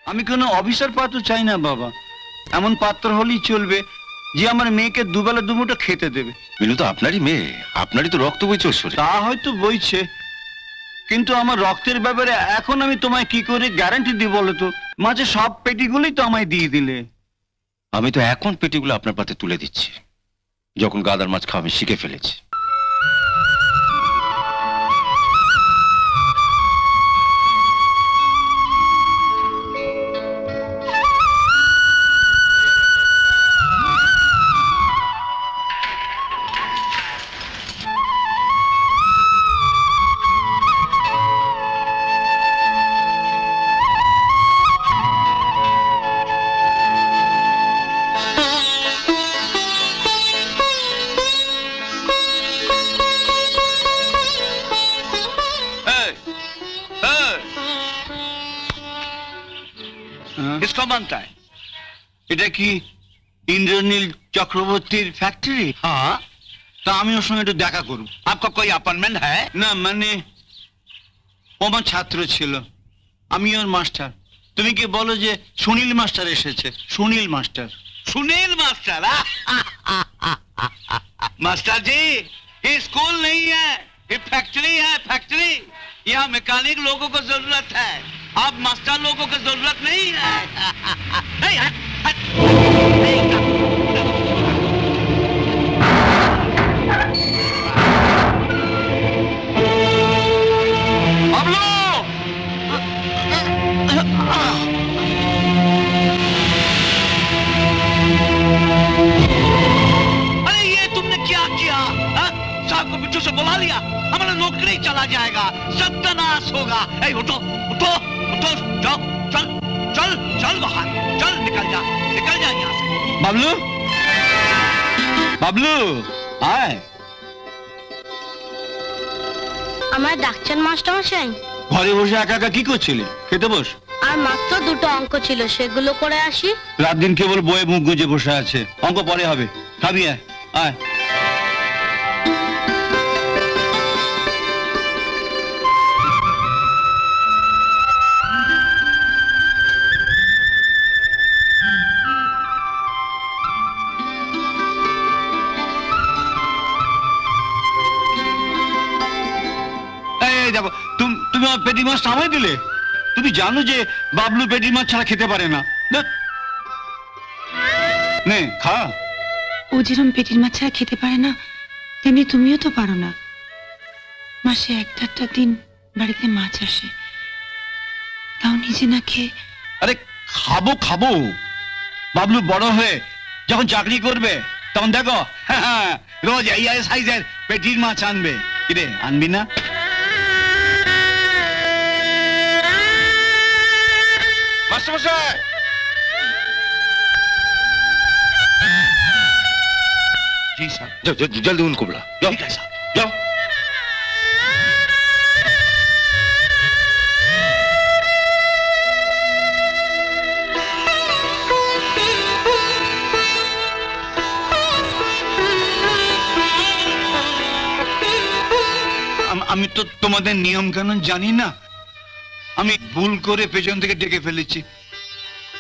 আমি কোনো অফিসার পাত্র চাই না বাবা, এমন পাত্র হলেই চলবে যে আমার মেয়েকে দুবেলা দুমুঠো খেতে দেবে। মিনু তো আপনারই মেয়ে, আপনারই তো রক্ত বইছে ওর শরীরে। তা হয়তো বইছে, কিন্তু আমার রক্তের ব্যাপারে এখন আমি তোমায় কি করে গ্যারান্টি দিই বলো তো? মাঝে সব পেটিগুলোই তো আমায় দিয়ে দিলে। আমি তো এখন পেটিগুলো আপনার পাতে তুলে দিচ্ছি, যখন গাদার মাছ খাওয়া আমি শিখে ফেলেছি। किसका बनता है? এটা কি इंद्रनील चक्रवर्तीर फैक्ट्री? हाँ, তা আমি ওর সঙ্গে একটু দেখা করব। आपका कोई अपॉइंटमेंट है? না মানে ও আমার ছাত্র ছিল, আমি ওর মাস্টার। তুমি কি বলো যে সুনীল মাস্টার এসেছে? Sunil master. Sunil master? Master ji, ये स्कूल नहीं है, ये फैक्ट्री है, फैक्ट्री। यहाँ मैकेनिक लोगों को जरूरत है, अब मास्टर लोगों को जरूरत नहीं है। नहीं, हट, हट, नहीं, अरे ये तुमने क्या किया? साहब को बिच्छू से बुला लिया, हमारा नौकरी चला जाएगा, सत्यानाश होगा। ए, उठो उठो उठो, जाओ, चल चल चल बाहर, चल निकल जा यहाँ से। বাবলু, বাবলু আয়। আমার ডাকছেন মাস্টার মশাই? ঘরে বসে একা একা কি করছিলে? খেতে বস। আর মাত্র দুটো অঙ্ক ছিল, সেগুলো করে আসি। রাত দিন কেবল বইয়ে মুখ গুজে বসে আছে, অঙ্ক পরে হবে। খাবি? আয় আয়। দেখো, তুমি আমার পেটি মাছ আমায় দিলে। তুমি জানো যে বাবলু পেটি মাছ ছাড়া খেতে পারে না। নে খা। ও যেরকম পেটির মাছ ছাড়া খেতে পারে না, তেমনি তুমিও তো পারো না। মাসে একটা দিন বাড়িতে মাছ আসে, তাও নিজে না খেয়ে। আরে খাবো খাবো, বাবলু বড় হয়ে যখন চাকরি করবে তখন দেখো রোজ এই সাইজের পেটির মাছ আনবে। কিরে আনবি না? মাস্টারমশাই, जी साहब। जाओ जल्दी उनको बुला। ठीक है साहब, जाओ। আমি তো তোমাদের নিয়ম কানুন জানি না, আমি ভুল করে পেছন থেকে ডেকে ফেলেছি।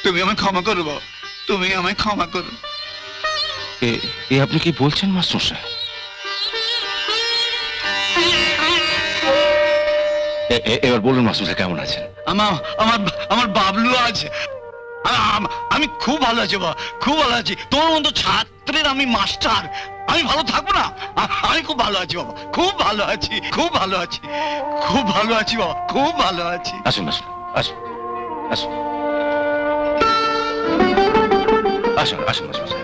তুমি আমায় ক্ষমা করো বাবা, তুমি আমায় ক্ষমা করো। এ আপনি কি বলছেন মাস্টারমশাই? এবার বলুন মাস্টারমশাই কেমন আছেন? আমার আমার আমার বাবলু আছে, আমি খুব ভালো আছি বাবা, খুব ভালো আছি। তোমার মতো ছাত্রের আমি মাস্টার, আমি ভালো থাকবো না? আমি খুব ভালো আছি বাবা, খুব ভালো আছি, খুব ভালো আছি, খুব ভালো আছি বাবা, খুব ভালো আছি। আসুন আসুন আসুন আসুন আসুন আসুন মাস্টারমশাই।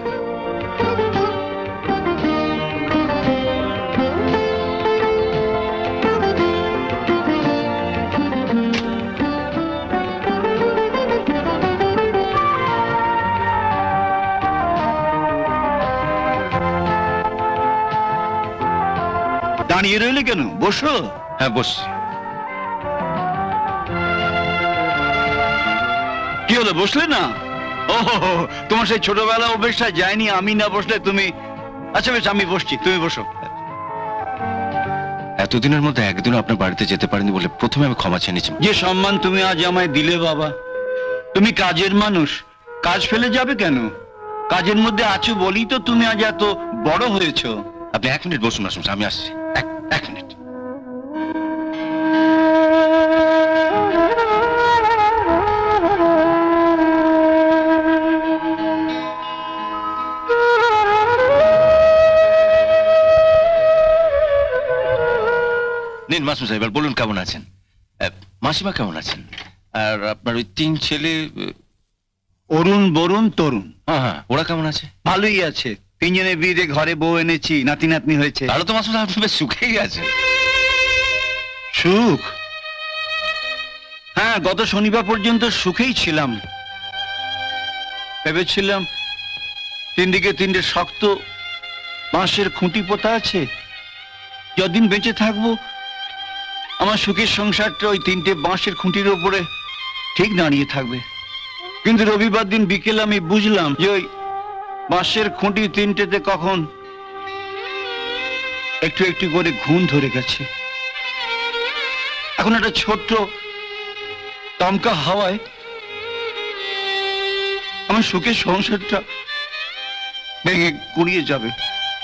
দাঁড়িয়ে রইলে কেন? বসো। হ্যাঁ বসছি। কি হলো, বসলে না? ও তোমার সেই ছোটবেলা অভ্যেসটা যায়নি, আমি না বসলে তুমি। আচ্ছা বেশ, আমি বসছি, তুমি বসো। এতদিনের মধ্যে একদিনও আপনার বাড়িতে যেতে পারেনি বলে প্রথমে আমি ক্ষমা চেয়ে নিয়েছি। যে সম্মান তুমি আজ আমায় দিলে বাবা, তুমি কাজের মানুষ, কাজ ফেলে যাবে কেন? কাজের মধ্যে আছো বলেই তো তুমি আজ এত বড় হয়েছো। আপনি 1 মিনিট বসুন মাস্টারমশাই, আমি আসছি। এক মিনিট। নিন মাস্টারমশাই, এবার বলুন কেমন আছেন? মাসিমা কেমন আছেন? আর আপনার ওই 3 ছেলে? অরুণ, বরুণ, তরুণ। হ্যাঁ, ওরা কেমন আছে? ভালোই আছে। 3 জনের বিয়ে ঘরে বউ এনেছি, নাতি নাতনি হয়েছে। তাহলে তো মাস্টারমশাই আপনি বেশ সুখেই আছেন। সুখ? হ্যাঁ, গত শনিবার পর্যন্ত সুখেই ছিলাম। ভেবেছিলাম 3 দিকে 3টে শক্ত বাঁশের খুঁটি পোতা আছে, যতদিন বেঁচে থাকবো আমার সুখের সংসারটা ওই 3টে বাঁশের খুঁটির উপরে ঠিক দাঁড়িয়ে থাকবে। কিন্তু রবিবার দিন বিকেলে আমি বুঝলাম যে ওই বাঁশের খুঁটি 3টেতে কখন একটু একটু করে ঘুণ ধরে গেছে। এখন একটা ছোট্ট দমকা হাওয়ায় আমার সুখের সংসারটা ভেঙে গুড়িয়ে যাবে।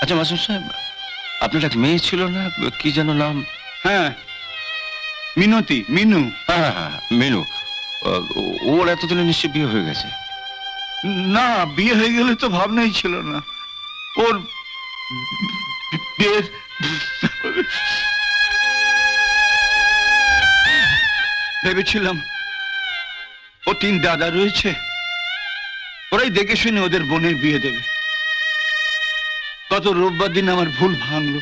আচ্ছা মাস্টারমশাই, আপনার এক মেয়ে ছিল না, কি যেন নাম? হ্যাঁ, মিনতি, মিনু। হ্যাঁ, মিনু। ওর এতদিনে নিশ্চয়ই বিয়ে হয়ে গেছে। না, বিয়ে হয়ে গেলে তো ভাবনাই ছিল না। ওর বিয়ের ভেবেছিলাম ও 3 দাদা রয়েছে, ওরাই দেখে শুনে ওদের বোনের বিয়ে দেবে। গত রোববার দিন আমার ভুল ভাঙলো।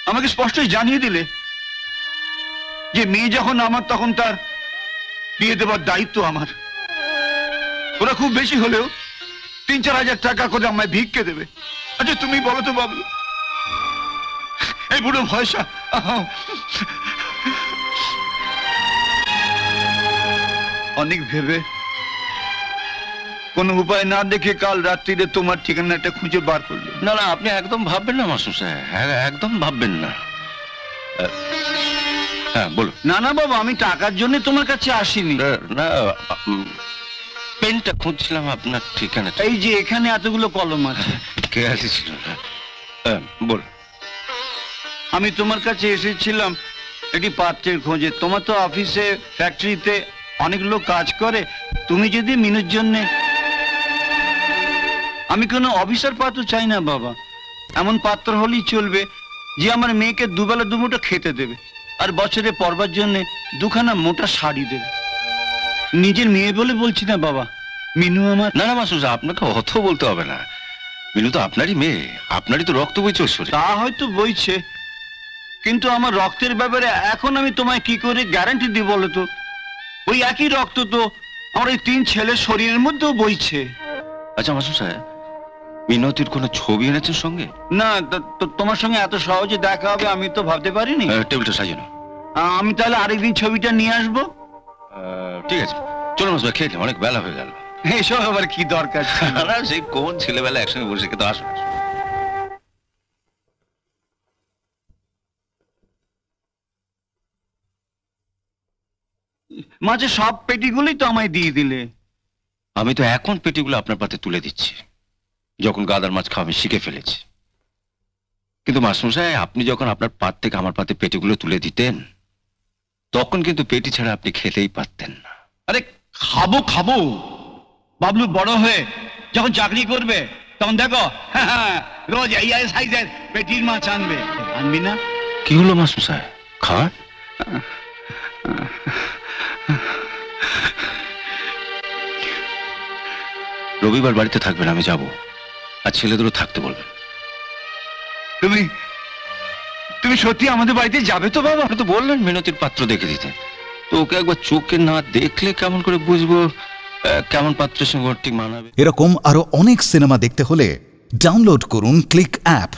আমাকে স্পষ্টই জানিয়ে দিলে যে মেয়ে যখন আমার, তখন তার বিয়ে দেবার দায়িত্ব আমার। ওরা খুব বেশি হলেও 3-4 হাজার টাকা করে আমায় ভিক্ষে দেবে। আচ্ছা তুমি বলো তো বাবু, এই বুড়ো ভয়সা অনেক ভেবে কোনো উপায় না দেখে কাল রাত্রিরে তোমার ঠিকানাটা খুঁজে বার করলো। না না, আপনি একদম ভাববেন না মাস্টারমশাই, একদম ভাববেন না। হ্যাঁ বলুন। না না বাবা, আমি টাকার জন্য তোমার কাছে আসিনি। না, পেনটা খুঁজছিলাম আপনার ঠিকানা। এই যে এখানে এতগুলো কলম আছে। কে আসছিল? বল। আমি তোমার কাছে এসেছিলাম একটি পাত্রের খোঁজে। তোমার তো অফিসে, ফ্যাক্টরিতে অনেক লোক কাজ করে। তুমি যদি মিনুর জন্যে। আমি কোনো অফিসার পাত্র চাই না বাবা, এমন পাত্র হলেই চলবে যে আমার মেয়েকে দুবেলা দুমুঠো খেতে দেবে, আর বছরে পরবার জন্য 2খানা মোটা শাড়ি দেবে। নিজের মেয়ে বলে বলছি না বাবা, মিনু আমার। না না মাস্টারমশাই, আপনাকে অত বলতে হবে না। মিনু তো আপনারই মেয়ে, আপনারই তো রক্ত বইছে ওর শরীরে। তা হয়তো বইছে, কিন্তু আমার রক্তের ব্যাপারে এখন আমি তোমায় কি করে গ্যারান্টি দিই বলো তো? ওই একই রক্ত তো আমার ওই 3 ছেলের শরীরের মধ্যেও বইছে। আচ্ছা মাস্টারমশাই, মিনতির কোনো ছবি এনেছেন সঙ্গে? না, তোমার সঙ্গে এত সহজে দেখা হবে আমি তো ভাবতে পারিনি। টেবিলটা সাজানো। আমি তাহলে আরেকদিন ছবিটা নিয়ে আসবো। ঠিক আছে, চলুন মাস্টার, খেয়ে নিন, অনেক বেলা হয়ে গেল। এসব আবার কি দরকার? না, সেই কোন ছেলেবেলা একসঙ্গে বসে খেতে। আসুন। মাঝে সব পেটিগুলোই তো আমায় দিয়ে দিলে। আমি তো এখন পেটিগুলো আপনার পাতে তুলে দিচ্ছি, যখন গাদার মাছ খাওয়া আমি শিখে ফেলেছি। কিন্তু মাস্টারমশাই, আপনি যখন আপনার পাত থেকে আমার পাতে পেটিগুলো তুলে দিতেন, তখন কিন্তু পেটি ছাড়া আপনি খেতেই পারতেন না। আরে খাবো খাবো, বাবলু বড় হয়ে যখন চাকরি করবে তখন দেখো রোজ এই সাইজের পেটির মাছ আনবে। আনবি না? কি হলো মাস্টারমশাই, খাওয়া? রবিবার বাড়িতে থাকবেন, আমি যাব, আর ছেলেদেরও থাকতে বলবেন। তুমি তুমি সত্যি আমাদের বাড়িতে যাবে তো বাবা? আপনি তো বললেন মিনতির পাত্র দেখে দিতে, তো ওকে একবার চোখে না দেখলে কেমন করে বুঝবো কেমন পাত্রের সঙ্গে ঠিক মানাবে? এরকম আরো অনেক সিনেমা দেখতে হলে ডাউনলোড করুন ক্লিক অ্যাপ।